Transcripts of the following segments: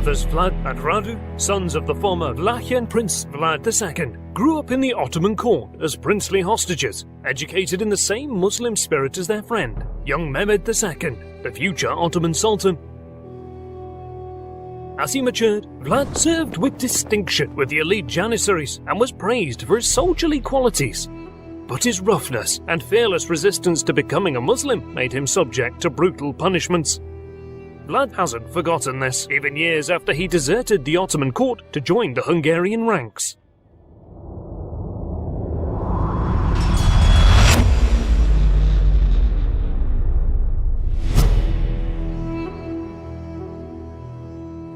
brothers Vlad and Radu, sons of the former Vlachian Prince Vlad II, grew up in the Ottoman court as princely hostages, educated in the same Muslim spirit as their friend, young Mehmed II, the future Ottoman Sultan. As he matured, Vlad served with distinction with the elite Janissaries and was praised for his soldierly qualities. But his roughness and fearless resistance to becoming a Muslim made him subject to brutal punishments. Vlad hasn't forgotten this, even years after he deserted the Ottoman court to join the Hungarian ranks.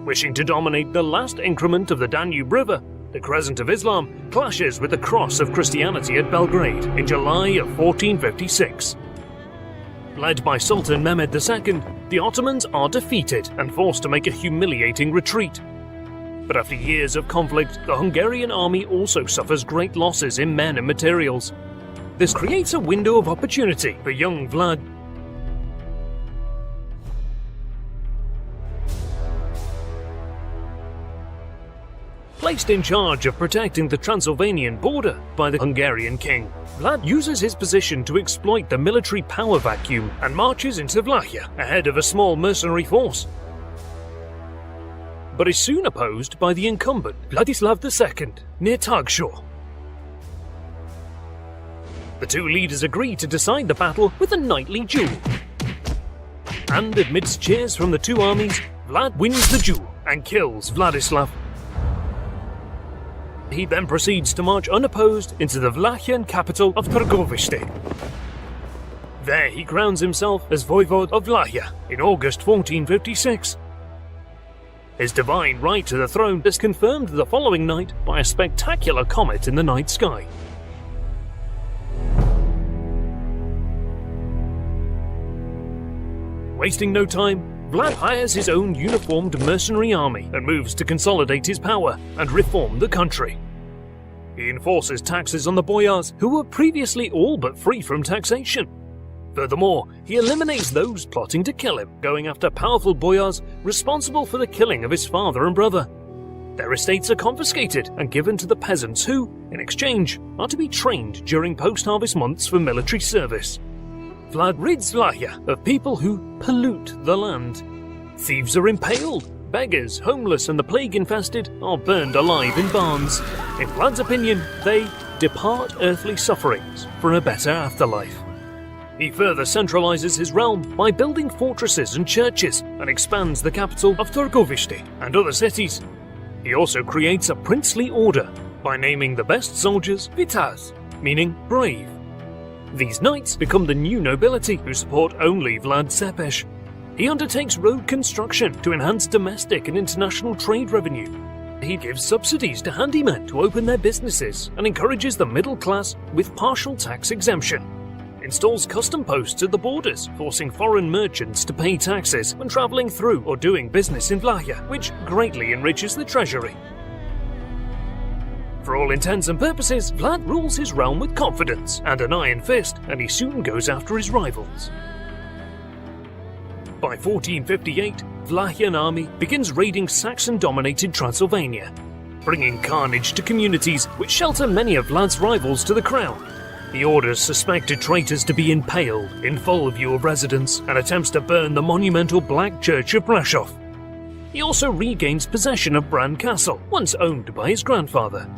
Wishing to dominate the last increment of the Danube River, the Crescent of Islam clashes with the Cross of Christianity at Belgrade in July of 1456. Led by Sultan Mehmed II, the Ottomans are defeated and forced to make a humiliating retreat. But after years of conflict, the Hungarian army also suffers great losses in men and materials. This creates a window of opportunity for young Vlad. Placed in charge of protecting the Transylvanian border by the Hungarian king, Vlad uses his position to exploit the military power vacuum and marches into Vlachia ahead of a small mercenary force. But is soon opposed by the incumbent Vladislav II near Tagshaw. The two leaders agree to decide the battle with a knightly duel. And amidst cheers from the two armies, Vlad wins the duel and kills Vladislav. He then proceeds to march unopposed into the Vlachian capital of Târgoviște. There he crowns himself as Voivode of Vlachia in August 1456. His divine right to the throne is confirmed the following night by a spectacular comet in the night sky. Wasting no time, Vlad hires his own uniformed mercenary army and moves to consolidate his power and reform the country. He enforces taxes on the boyars who were previously all but free from taxation. Furthermore, he eliminates those plotting to kill him, going after powerful boyars responsible for the killing of his father and brother. Their estates are confiscated and given to the peasants who, in exchange, are to be trained during post-harvest months for military service. Vlad rids Vlachia of people who pollute the land. Thieves are impaled, beggars, homeless and the plague-infested are burned alive in barns. In Vlad's opinion, they depart earthly sufferings for a better afterlife. He further centralizes his realm by building fortresses and churches and expands the capital of Târgoviște and other cities. He also creates a princely order by naming the best soldiers Vitaz, meaning brave. These knights become the new nobility who support only Vlad Țepeș. He undertakes road construction to enhance domestic and international trade revenue. He gives subsidies to handymen to open their businesses and encourages the middle class with partial tax exemption. Installs custom posts at the borders, forcing foreign merchants to pay taxes when traveling through or doing business in Vlachia, which greatly enriches the treasury. For all intents and purposes, Vlad rules his realm with confidence and an iron fist, and he soon goes after his rivals. By 1458, Vlachian army begins raiding Saxon-dominated Transylvania, bringing carnage to communities which shelter many of Vlad's rivals to the crown. He orders suspected traitors to be impaled in full view of residents and attempts to burn the monumental Black Church of Brasov. He also regains possession of Bran Castle, once owned by his grandfather.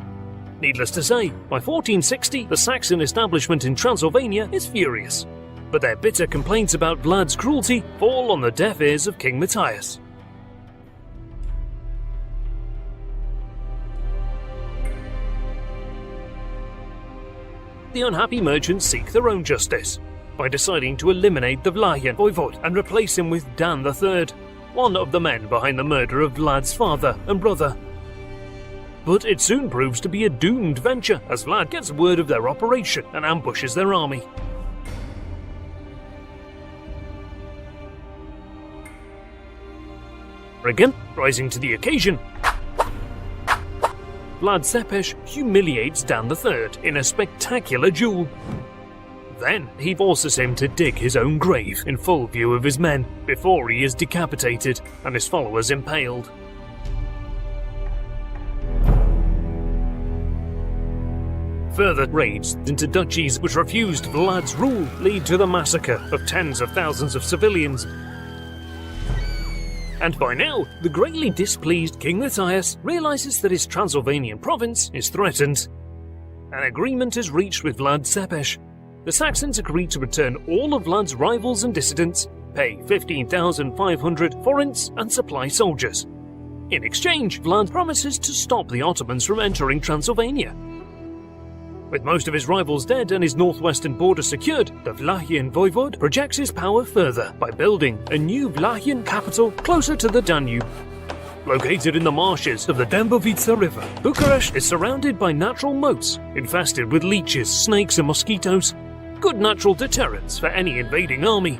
Needless to say, by 1460, the Saxon establishment in Transylvania is furious, but their bitter complaints about Vlad's cruelty fall on the deaf ears of King Matthias. The unhappy merchants seek their own justice by deciding to eliminate the Vlachian voivode and replace him with Dan III, one of the men behind the murder of Vlad's father and brother. But it soon proves to be a doomed venture as Vlad gets word of their operation and ambushes their army. Again, rising to the occasion, Vlad Țepeș humiliates Dan III in a spectacular duel. Then he forces him to dig his own grave in full view of his men before he is decapitated and his followers impaled. Further raids into duchies which refused Vlad's rule lead to the massacre of tens of thousands of civilians. And by now, the greatly displeased King Matthias realizes that his Transylvanian province is threatened. An agreement is reached with Vlad Țepeș. The Saxons agree to return all of Vlad's rivals and dissidents, pay 15,500 forints and supply soldiers. In exchange, Vlad promises to stop the Ottomans from entering Transylvania. With most of his rivals dead and his northwestern border secured, the Vlachian voivode projects his power further by building a new Vlachian capital closer to the Danube. Located in the marshes of the Dębovica River, Bucharest is surrounded by natural moats infested with leeches, snakes and mosquitoes, good natural deterrents for any invading army.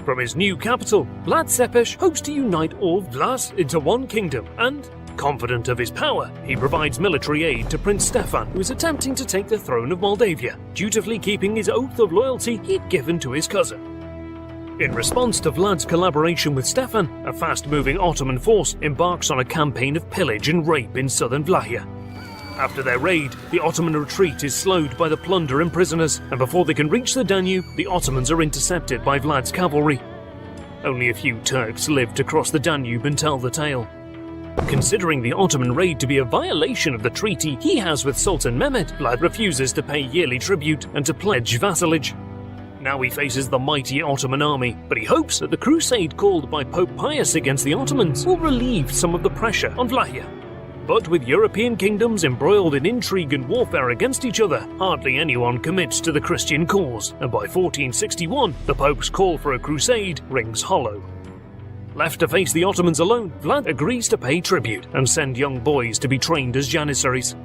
From his new capital, Vlad Țepeș hopes to unite all Vlachs into one kingdom and, confident of his power, he provides military aid to Prince Stefan, who is attempting to take the throne of Moldavia, dutifully keeping his oath of loyalty he'd given to his cousin. In response to Vlad's collaboration with Stefan, a fast-moving Ottoman force embarks on a campaign of pillage and rape in southern Vlachia. After their raid, the Ottoman retreat is slowed by the plunder and prisoners, and before they can reach the Danube, the Ottomans are intercepted by Vlad's cavalry. Only a few Turks live to cross the Danube and tell the tale. Considering the Ottoman raid to be a violation of the treaty he has with Sultan Mehmed, Vlad refuses to pay yearly tribute and to pledge vassalage. Now he faces the mighty Ottoman army, but he hopes that the crusade called by Pope Pius against the Ottomans will relieve some of the pressure on Vlachia. But with European kingdoms embroiled in intrigue and warfare against each other, hardly anyone commits to the Christian cause, and by 1461, the Pope's call for a crusade rings hollow. Left to face the Ottomans alone, Vlad agrees to pay tribute and send young boys to be trained as janissaries.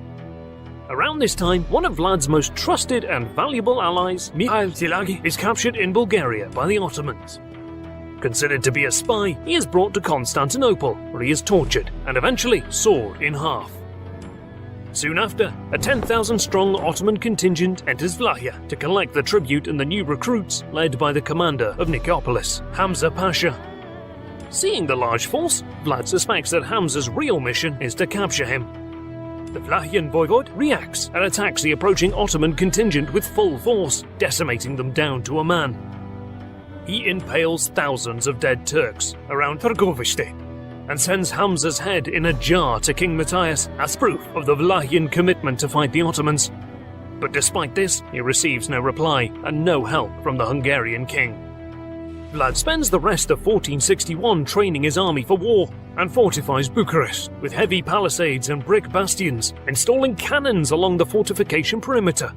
Around this time, one of Vlad's most trusted and valuable allies, Mihail Szilágy, is captured in Bulgaria by the Ottomans. Considered to be a spy, he is brought to Constantinople, where he is tortured and eventually sawed in half. Soon after, a 10,000-strong Ottoman contingent enters Vlachia to collect the tribute and the new recruits, led by the commander of Nicopolis, Hamza Pasha. Seeing the large force, Vlad suspects that Hamza's real mission is to capture him. The Vlachian voivode reacts and attacks the approaching Ottoman contingent with full force, decimating them down to a man. He impales thousands of dead Turks around Târgoviște and sends Hamza's head in a jar to King Matthias as proof of the Vlachian commitment to fight the Ottomans. But despite this, he receives no reply and no help from the Hungarian king. Vlad spends the rest of 1461 training his army for war and fortifies Bucharest with heavy palisades and brick bastions, installing cannons along the fortification perimeter.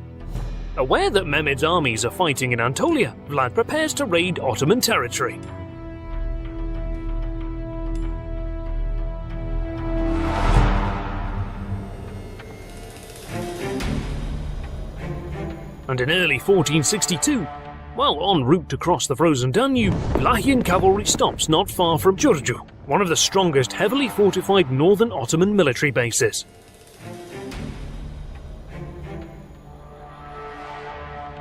Aware that Mehmed's armies are fighting in Anatolia, Vlad prepares to raid Ottoman territory. And in early 1462, while en route to cross the frozen Danube, Vlachian cavalry stops not far from Giurgiu, one of the strongest heavily fortified northern Ottoman military bases.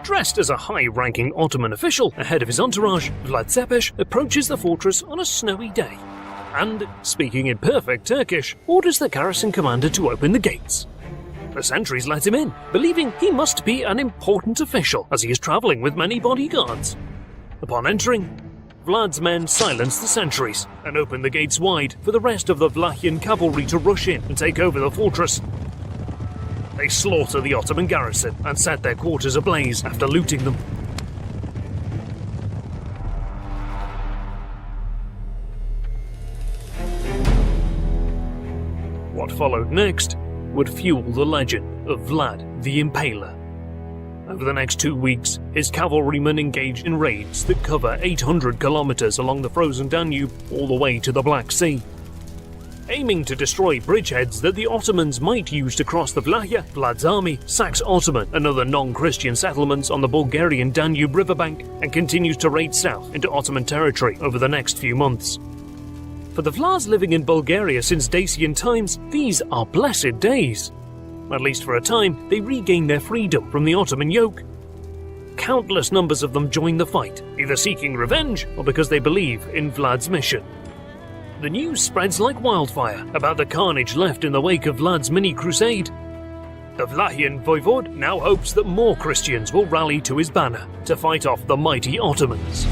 Dressed as a high-ranking Ottoman official ahead of his entourage, Vlad Țepeș approaches the fortress on a snowy day and, speaking in perfect Turkish, orders the garrison commander to open the gates. The sentries let him in, believing he must be an important official as he is travelling with many bodyguards. Upon entering, Vlad's men silence the sentries and open the gates wide for the rest of the Vlachian cavalry to rush in and take over the fortress. They slaughter the Ottoman garrison and set their quarters ablaze after looting them. What followed next would fuel the legend of Vlad the Impaler. Over the next 2 weeks, his cavalrymen engage in raids that cover 800 kilometers along the frozen Danube all the way to the Black Sea. Aiming to destroy bridgeheads that the Ottomans might use to cross the Vlachia, Vlad's army sacks Ottoman and other non-Christian settlements on the Bulgarian Danube riverbank and continues to raid south into Ottoman territory over the next few months. For the Vlachs living in Bulgaria since Dacian times, these are blessed days. At least for a time, they regain their freedom from the Ottoman yoke. Countless numbers of them join the fight, either seeking revenge or because they believe in Vlad's mission. The news spreads like wildfire about the carnage left in the wake of Vlad's mini-crusade. The Vlachian voivode now hopes that more Christians will rally to his banner to fight off the mighty Ottomans.